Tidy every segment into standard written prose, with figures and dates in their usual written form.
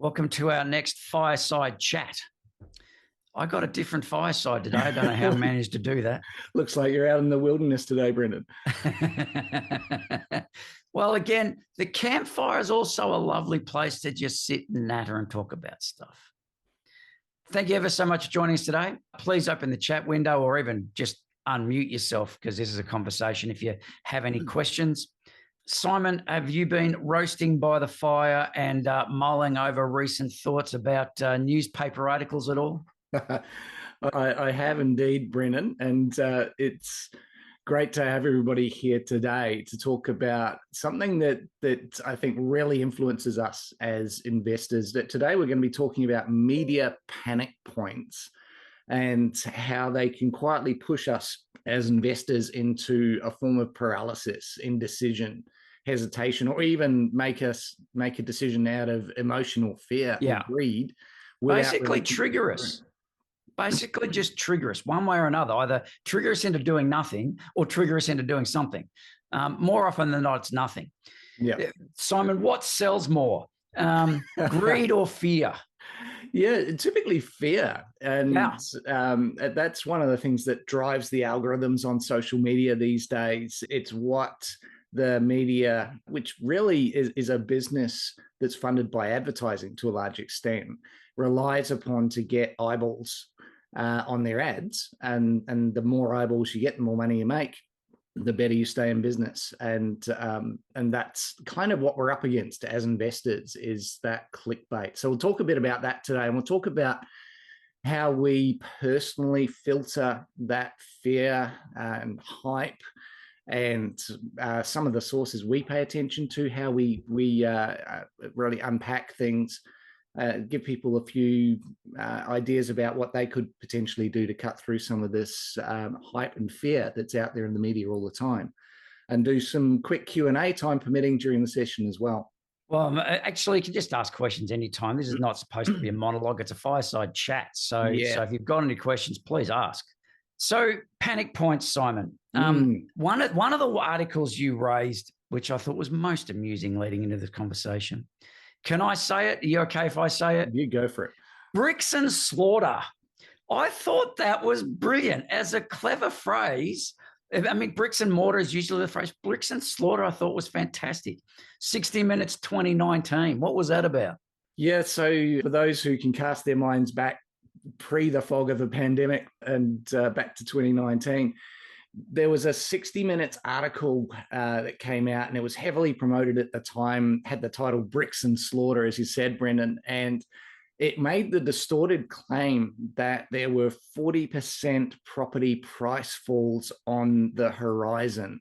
Welcome to our next Fireside Chat. I got a different fireside today. I don't know how I managed to do that. Looks like you're out in the wilderness today, Brendan. Well, again, the campfire is also a lovely place to just sit and natter and talk about stuff. Thank you ever so much for joining us today. Please open the chat window or even just unmute yourself because this is a conversation if you have any questions. Simon, have you been roasting by the fire and mulling over recent thoughts about newspaper articles at all? I have indeed, Brennan, and it's great to have everybody here today to talk about something that I think really influences us as investors. That today we're going to be talking about media panic points and how they can quietly push us as investors into a form of paralysis, indecision, hesitation, or even make us make a decision out of emotional fear or greed. Basically trigger us. Basically just trigger us one way or another, either trigger us into doing nothing or trigger us into doing something. More often than not, it's nothing. Yeah. Simon, what sells more, greed or fear? Yeah, typically fear. And that's one of the things that drives the algorithms on social media these days. It's what the media, which really is a business that's funded by advertising to a large extent, relies upon to get eyeballs on their ads. And the more eyeballs you get, the more money you make, the better you stay in business. And that's kind of what we're up against as investors, is that clickbait. So we'll talk a bit about that today, and we'll talk about how we personally filter that fear and hype, and some of the sources we pay attention to, how we really unpack things, give people a few ideas about what they could potentially do to cut through some of this hype and fear that's out there in the media all the time, and do some quick Q&A, time permitting, during the session as well. Well, actually, you can just ask questions anytime. This is not supposed to be a monologue. It's a fireside chat. So if you've got any questions, please ask. So panic points, Simon. One of the articles you raised, which I thought was most amusing leading into this conversation. Can I say it? Are you okay if I say it? You go for it. Bricks and slaughter. I thought that was brilliant as a clever phrase. I mean, bricks and mortar is usually the phrase. Bricks and slaughter I thought was fantastic. 60 Minutes 2019. What was that about? Yeah, so for those who can cast their minds back pre the fog of the pandemic and back to 2019, there was a 60 Minutes article that came out, and it was heavily promoted at the time, had the title Bricks and Slaughter, as you said, Brendan, and it made the distorted claim that there were 40% property price falls on the horizon.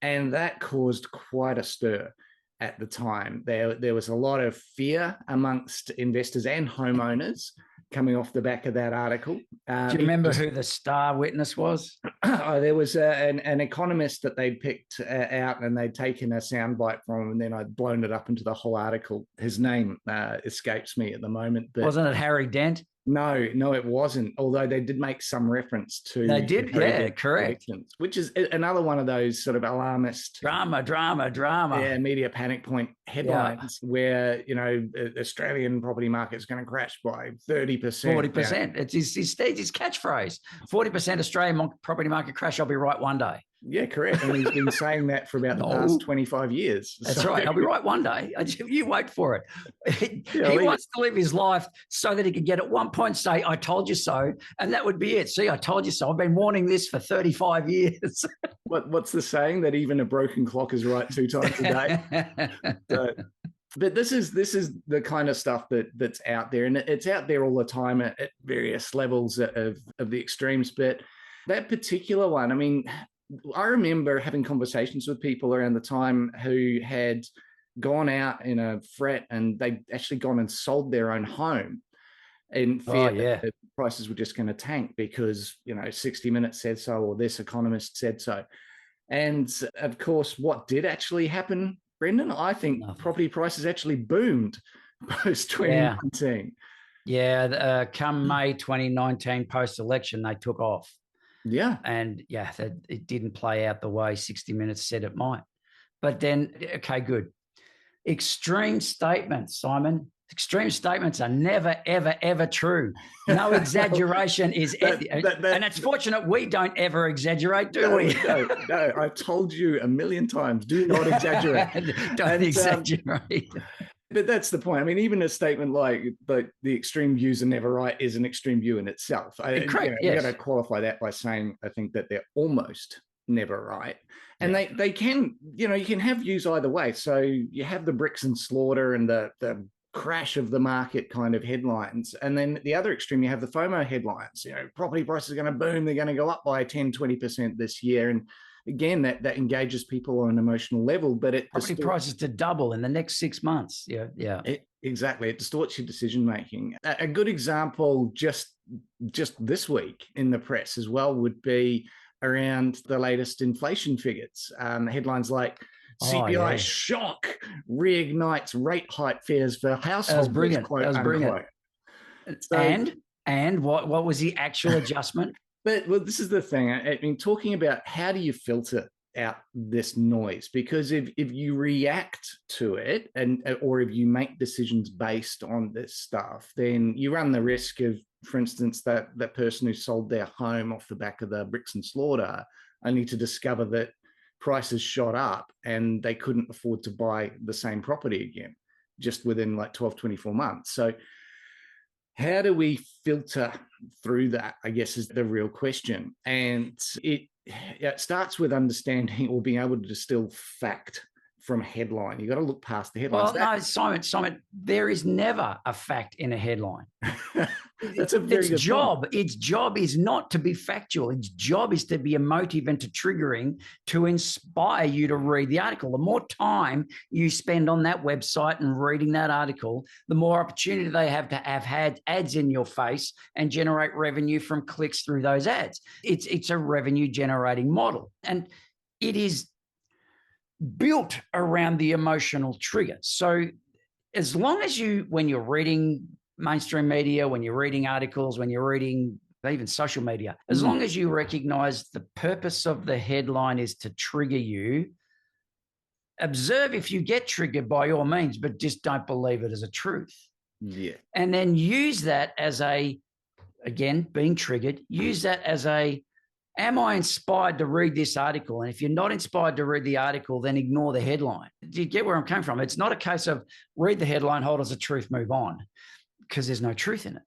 And that caused quite a stir at the time. There was a lot of fear amongst investors and homeowners coming off the back of that article. Do you remember who the star witness was? There was an economist that they'd picked out, and they'd taken a soundbite from him, and then I'd blown it up into the whole article. His name escapes me at the moment. But wasn't it Harry Dent? No, it wasn't. Although they did make some reference to. They did, yeah, correct. Which is another one of those sort of alarmist drama. Yeah, media panic point headlines where Australian property market is going to crash by 30%. 40%. It's his catchphrase. 40% Australian property market crash. I'll be right one day. Yeah, correct. And he's been saying that for about the past 25 years. That's right. I'll be right one day. You wait for it. He wants to live his life so that he can get at one point say, I told you so. And that would be it. See, I told you so. I've been warning this for 35 years. What's the saying? That even a broken clock is right 2 times a day. But this is the kind of stuff that's out there. And it's out there all the time at various levels of the extremes. But that particular one, I mean, I remember having conversations with people around the time who had gone out in a fret, and they'd actually gone and sold their own home in fear that the prices were just going to tank because, 60 Minutes said so, or this economist said so. And of course, what did actually happen, Brendan? I think property prices actually boomed post-2019. Yeah, come May 2019, post-election, they took off. Yeah. And it didn't play out the way 60 Minutes said it might. But then, okay, good. Extreme statements, Simon. Extreme statements are never, ever, ever true. No exaggeration is, and it's fortunate we don't ever exaggerate, do we? No. I've told you a million times, do not exaggerate. Don't exaggerate. But that's the point. I mean, even a statement like the extreme views are never right is an extreme view in itself. Correct. You got to qualify that by saying, I think that they're almost never right. And they can, you can have views either way. So you have the bricks and slaughter and the crash of the market kind of headlines. And then the other extreme, you have the FOMO headlines. Property prices are going to boom. They're going to go up by 10, 20% this year. And again, that engages people on an emotional level, but property prices to double in the next 6 months. Yeah. Exactly. It distorts your decision-making. A good example just this week in the press as well would be around the latest inflation figures. Headlines like CPI shock reignites rate hike fears for households. That was brilliant. So, and what was the actual adjustment? But this is the thing. I mean, talking about how do you filter out this noise? Because if you react to it or if you make decisions based on this stuff, then you run the risk of, for instance, that person who sold their home off the back of the bricks and slaughter only to discover that prices shot up and they couldn't afford to buy the same property again just within like 12, 24 months. So how do we filter through that, I guess, is the real question. And it starts with understanding or being able to distill fact from headline. You got to look past the headlines. Well, no, Simon, there is never a fact in a headline. That's a very good point. Its job is not to be factual. Its job is to be emotive and to triggering, to inspire you to read the article. The more time you spend on that website and reading that article, the more opportunity they have had ads in your face and generate revenue from clicks through those ads. It's a revenue generating model. And it is built around the emotional trigger. So as long as when you're reading mainstream media, when you're reading articles, when you're reading even social media, as long as you recognize the purpose of the headline is to trigger you, observe if you get triggered by all means, but just don't believe it as a truth. Yeah. And then use that as again, being triggered, use that as am I inspired to read this article? And if you're not inspired to read the article, then ignore the headline. Do you get where I'm coming from? It's not a case of read the headline, hold as a truth, move on, because there's no truth in it.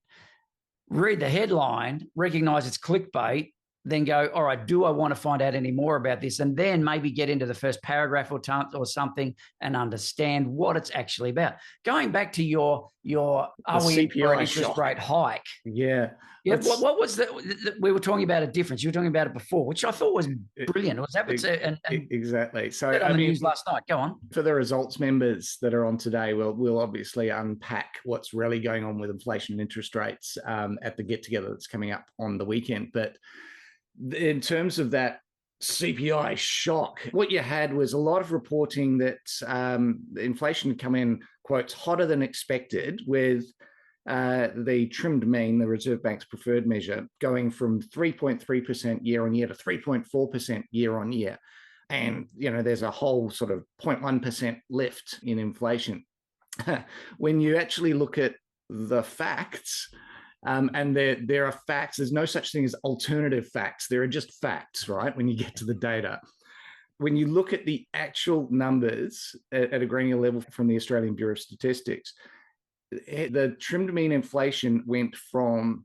Read the headline, recognize it's clickbait, then go, all right, do I want to find out any more about this? And then maybe get into the first paragraph or something and understand what it's actually about. Going back to your are we in for an interest rate hike? Yeah. Yeah. What was we were talking about a difference. You were talking about it before, which I thought was brilliant. Was that exactly? So on the news last night. Go on. For the results members that are on today, we'll obviously unpack what's really going on with inflation and interest rates at the get together that's coming up on the weekend. But in terms of that CPI shock, what you had was a lot of reporting that inflation had come in, quotes, hotter than expected, with the trimmed mean, the Reserve Bank's preferred measure, going from 3.3% year on year to 3.4% year on year. And, there's a whole sort of 0.1% lift in inflation. When you actually look at the facts, and there are facts, there's no such thing as alternative facts. There are just facts, right? When you get to the data. When you look at the actual numbers at a granular level from the Australian Bureau of Statistics, the trimmed mean inflation went from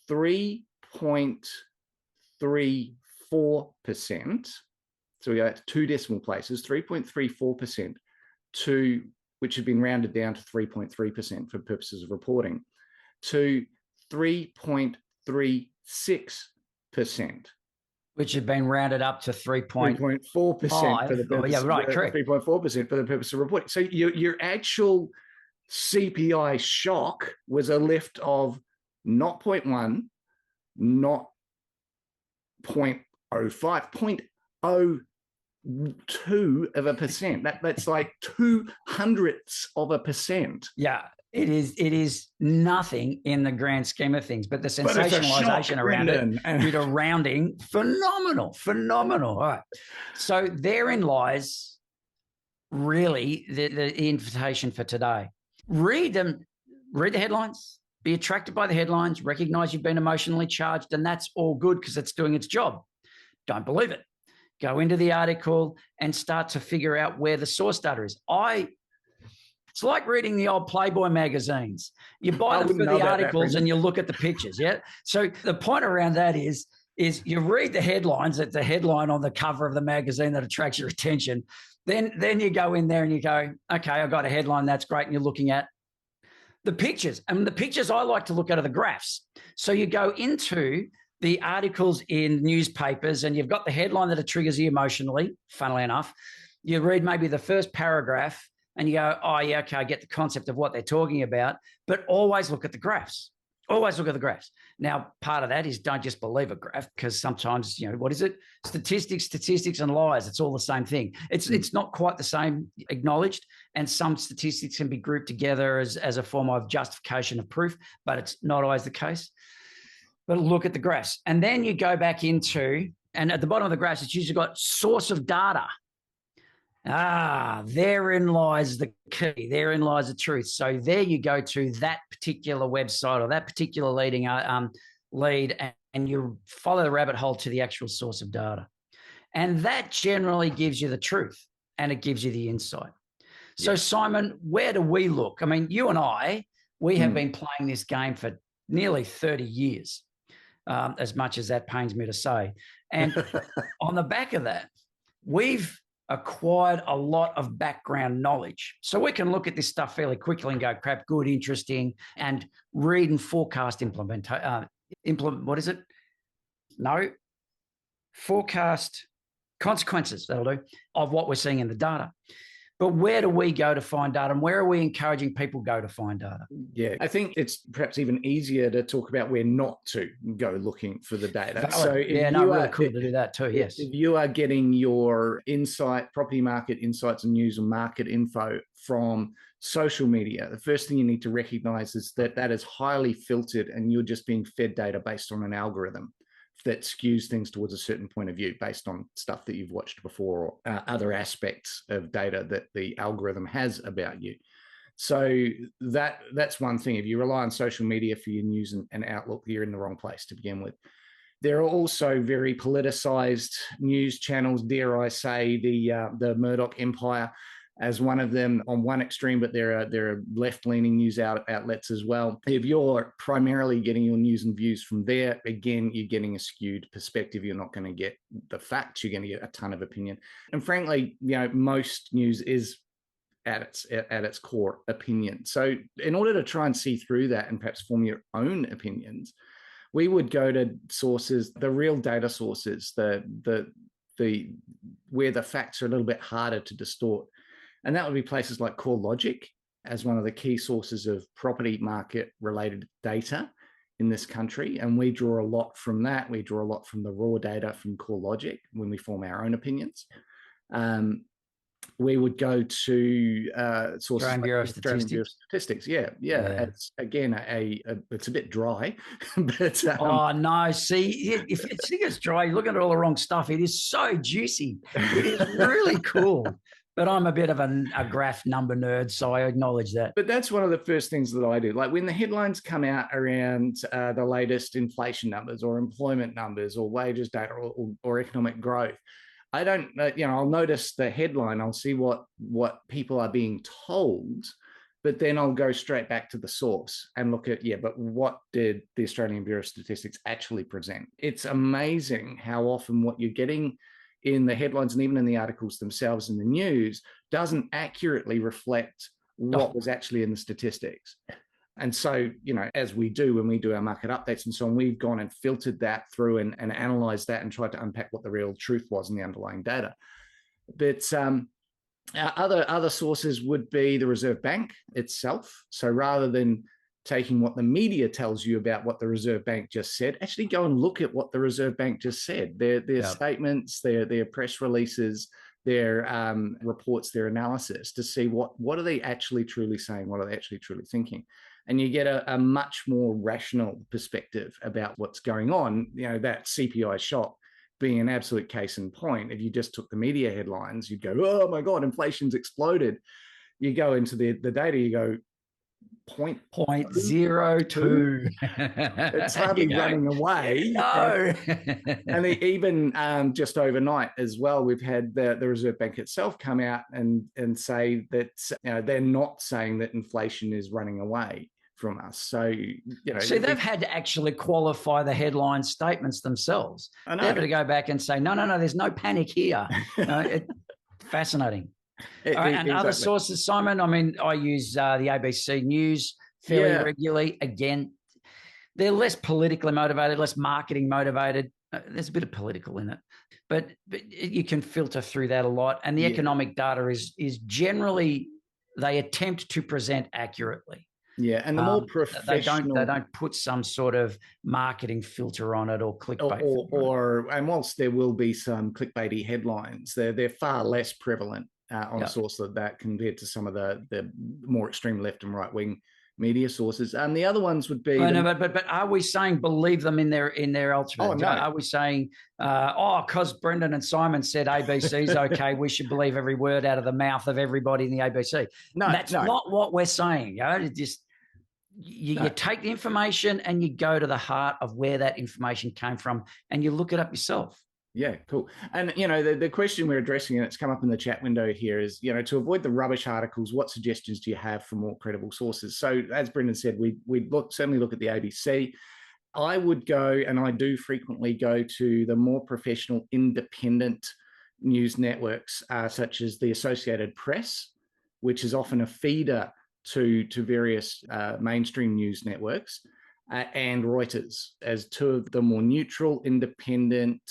3.34%, so we got 2 decimal places, 3.34% to, which had been rounded down to 3.3% for purposes of reporting, to 3.36%. Which had been rounded up to 3.4% for the purpose, yeah, right, correct. 3.4% for the purpose of reporting. So your actual CPI shock was a lift of not 0.1, not 0.05, 0.02%. That's like 0.02%. Yeah. It is nothing in the grand scheme of things, but the sensationalization around it due to rounding, phenomenal. All right. So therein lies really the invitation for today. Read them, read the headlines, be attracted by the headlines, recognize you've been emotionally charged, and that's all good because it's doing its job. Don't believe it. Go into the article and start to figure out where the source data is. It's like reading the old Playboy magazines. You buy them for the articles and you look at the pictures. Yeah. So the point around that is you read the headlines. It's the headline on the cover of the magazine that attracts your attention. Then you go in there and you go, okay, I've got a headline. That's great. And you're looking at the pictures. And the pictures I like to look at are the graphs. So you go into the articles in newspapers and you've got the headline that triggers you emotionally, funnily enough. You read maybe the first paragraph and you go, oh, yeah, okay, I get the concept of what they're talking about, but always look at the graphs. Always look at the graphs. Now, part of that is don't just believe a graph because sometimes, what is it? Statistics and lies. It's all the same thing. It's not quite the same, acknowledged, and some statistics can be grouped together as a form of justification of proof, but it's not always the case. But look at the graphs. And then you go back into, and at the bottom of the graphs, it's usually got source of data. Therein lies the key. Therein lies the truth. So there you go to that particular website or that particular lead, and you follow the rabbit hole to the actual source of data. And that generally gives you the truth and it gives you the insight. So, yeah. Simon, where do we look? I mean, you and we have been playing this game for nearly 30 years, as much as that pains me to say. And on the back of that, we've acquired a lot of background knowledge. So we can look at this stuff fairly quickly and go, crap, good, interesting, and read and forecast forecast consequences, that'll do, of what we're seeing in the data. But where do we go to find data, and where are we encouraging people go to find data? Yeah, I think it's perhaps even easier to talk about where not to go looking for the data. Valid. So really cool to do that too, yes. If you are getting your property market insights and news and market info from social media, the first thing you need to recognize is that is highly filtered and you're just being fed data based on an algorithm that skews things towards a certain point of view based on stuff that you've watched before or other aspects of data that the algorithm has about you. So that's one thing. If you rely on social media for your news and outlook, you're in the wrong place to begin with. There are also very politicized news channels, dare I say, the Murdoch empire as one of them on one extreme, but there are left-leaning news outlets as well. If you're primarily getting your news and views from there, again, you're getting a skewed perspective. You're not going to get the facts. You're going to get a ton of opinion. And frankly, most news is at its core opinion. So in order to try and see through that and perhaps form your own opinions, we would go to sources, the real data sources, the where the facts are a little bit harder to distort. And that would be places like CoreLogic as one of the key sources of property market related data in this country. And we draw a lot from that. We draw a lot from the raw data from CoreLogic when we form our own opinions. We would go to sources Australian Bureau of Statistics. Yeah. It's again it's a bit dry, but oh no! See, if you think it's dry, you're looking at all the wrong stuff. It is so juicy. It is really cool. But I'm a bit of a graph number nerd, so I acknowledge that. But that's one of the first things that I do. Like when the headlines come out around the latest inflation numbers or employment numbers or wages data or economic growth, I don't, I'll notice the headline. I'll see what people are being told, but then I'll go straight back to the source and look at, but what did the Australian Bureau of Statistics actually present? It's amazing how often what you're getting in the headlines and even in the articles themselves in the news doesn't accurately reflect what was actually in the statistics. And so, as we do when we do our market updates and so on, we've gone and filtered that through and analyzed that and tried to unpack what the real truth was in the underlying data. But other sources would be the Reserve Bank itself. So rather than taking what the media tells you about what the Reserve Bank just said, actually go and look at what the Reserve Bank just said. Their statements, their press releases, their reports, their analysis to see what are they actually truly saying, what are they actually truly thinking. And you get a much more rational perspective about what's going on. That CPI shock being an absolute case in point. If you just took the media headlines, you'd go, oh my God, inflation's exploded. You go into the data, you go, 0.02. It's hardly running away. No. And even just overnight as well, we've had the Reserve Bank itself come out and say that they're not saying that inflation is running away from us. So, see, they've had to actually qualify the headline statements themselves. They've had to go back and say, no, there's no panic here. Fascinating. And exactly. Other sources, Simon, I mean, I use the ABC News fairly regularly. Again, they're less politically motivated, less marketing motivated. There's a bit of political in it, but you can filter through that a lot. And the economic data is generally, they attempt to present accurately. Yeah, and the more professional... They don't put some sort of marketing filter on it or clickbait. And whilst there will be some clickbaity headlines, they're far less prevalent on a source like that compared to some of the more extreme left and right wing media sources. And the other ones would be... but are we saying believe them in their ultimate? Oh, no. Are we saying, because Brendan and Simon said ABC's okay, we should believe every word out of the mouth of everybody in the ABC? No, that's not what we're saying. You take the information and you go to the heart of where that information came from and you look it up yourself. Yeah, cool. And, the question we're addressing, and it's come up in the chat window here, is, to avoid the rubbish articles, what suggestions do you have for more credible sources? So as Brendan said, we'd certainly look at the ABC. I would go, and I do frequently go to the more professional independent news networks, such as the Associated Press, which is often a feeder to various mainstream news networks, and Reuters, as two of the more neutral, independent,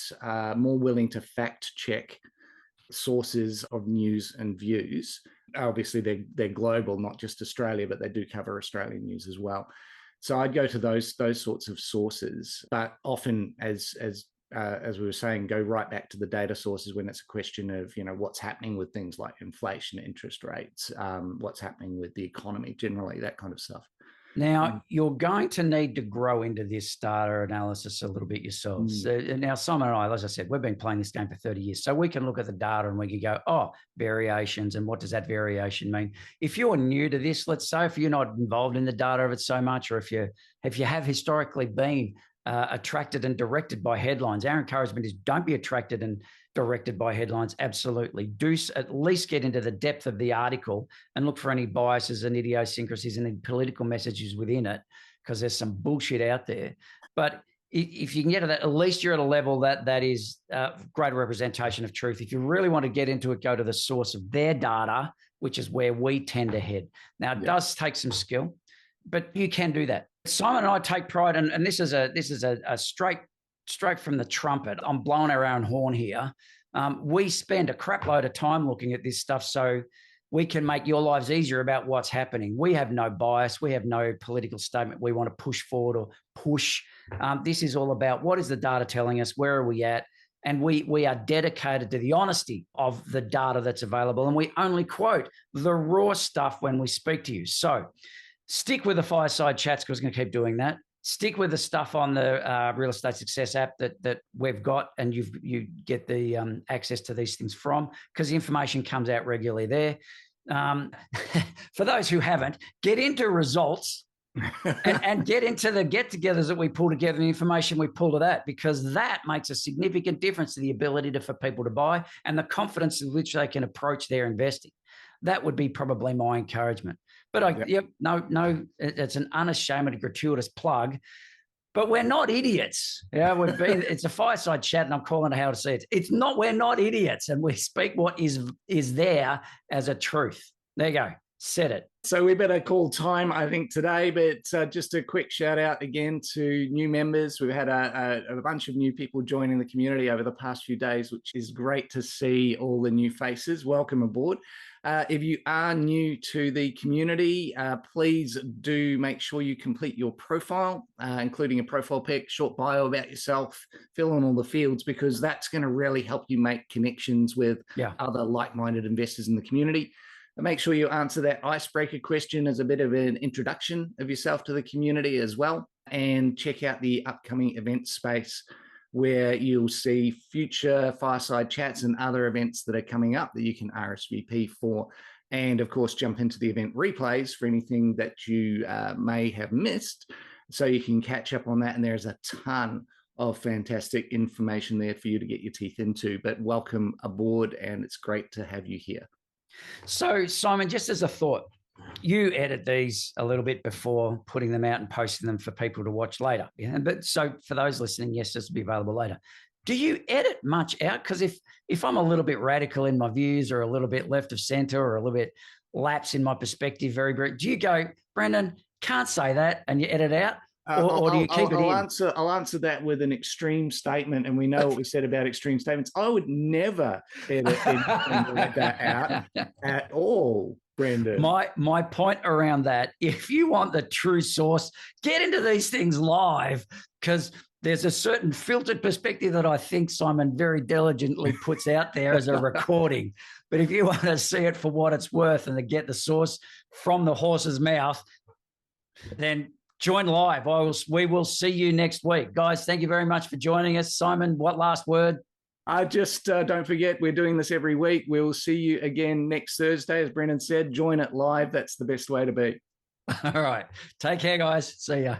more willing to fact check sources of news and views. Obviously, they're global, not just Australia, but they do cover Australian news as well. So I'd go to those sorts of sources, but often, as we were saying, go right back to the data sources when it's a question of what's happening with things like inflation, interest rates, what's happening with the economy generally, that kind of stuff. Now, you're going to need to grow into this data analysis a little bit yourselves. Now, Simon and I, as I said, we've been playing this game for 30 years. So we can look at the data and we can go, variations, and what does that variation mean? If you're new to this, let's say, if you're not involved in the data of it so much, or if you have historically been attracted and directed by headlines, our encouragement is don't be attracted and directed by headlines. Absolutely. Do at least get into the depth of the article and look for any biases and idiosyncrasies and political messages within it, because there's some bullshit out there. But if you can get to that, at least you're at a level that is greater representation of truth. If you really want to get into it, go to the source of their data, which is where we tend to head. Now, it does take some skill, but you can do that. Simon and I take pride, and this is a straight from the trumpet. I'm blowing our own horn here. We spend a crap load of time looking at this stuff so we can make your lives easier about what's happening. We have no bias. We have no political statement we want to push forward or push. This is all about what is the data telling us, where are we at? And we are dedicated to the honesty of the data that's available. And we only quote the raw stuff when we speak to you. So stick with the Fireside Chats, because we're going to keep doing that. Stick with the stuff on the Real Estate Success app that we've got, and you get the access to these things from, because the information comes out regularly there. For those who haven't, get into results and get into the get-togethers that we pull together, the information we pull to that, because that makes a significant difference to the ability for people to buy and the confidence in which they can approach their investing. That would be probably my encouragement. But no, it's an unashamed, gratuitous plug. But we're not idiots. It's a fireside chat, and I'm calling it how to see it. It's not. We're not idiots, and we speak what is there as a truth. There you go. Said it. So we better call time, I think, today. But just a quick shout out again to new members. We've had a bunch of new people joining the community over the past few days, which is great to see all the new faces. Welcome aboard. If you are new to the community, please do make sure you complete your profile, including a profile pic, short bio about yourself, fill in all the fields, because that's going to really help you make connections with other like-minded investors in the community. And make sure you answer that icebreaker question as a bit of an introduction of yourself to the community as well. And check out the upcoming event space, where you'll see future fireside chats and other events that are coming up that you can RSVP for. And of course, jump into the event replays for anything that you may have missed, so you can catch up on that. And there's a ton of fantastic information there for you to get your teeth into. But welcome aboard, and it's great to have you here. So, Simon, just as a thought, you edit these a little bit before putting them out and posting them for people to watch later. Yeah? But so for those listening, yes, this will be available later. Do you edit much out? Because if I'm a little bit radical in my views, or a little bit left of center, or a little bit lapse in my perspective, very, do you go, Brendan, can't say that, and you edit out? Or do you keep it in? I'll answer that with an extreme statement, and we know what we said about extreme statements. I would never edit that out at all, Brendan. My point around that, if you want the true source, get into these things live, because there's a certain filtered perspective that I think Simon very diligently puts out there as a recording. But if you want to see it for what it's worth and to get the source from the horse's mouth, then join live. We will see you next week. Guys, thank you very much for joining us. Simon, what last word? I just don't forget, we're doing this every week. We will see you again next Thursday. As Brendan said, join it live. That's the best way to be. All right. Take care, guys. See ya.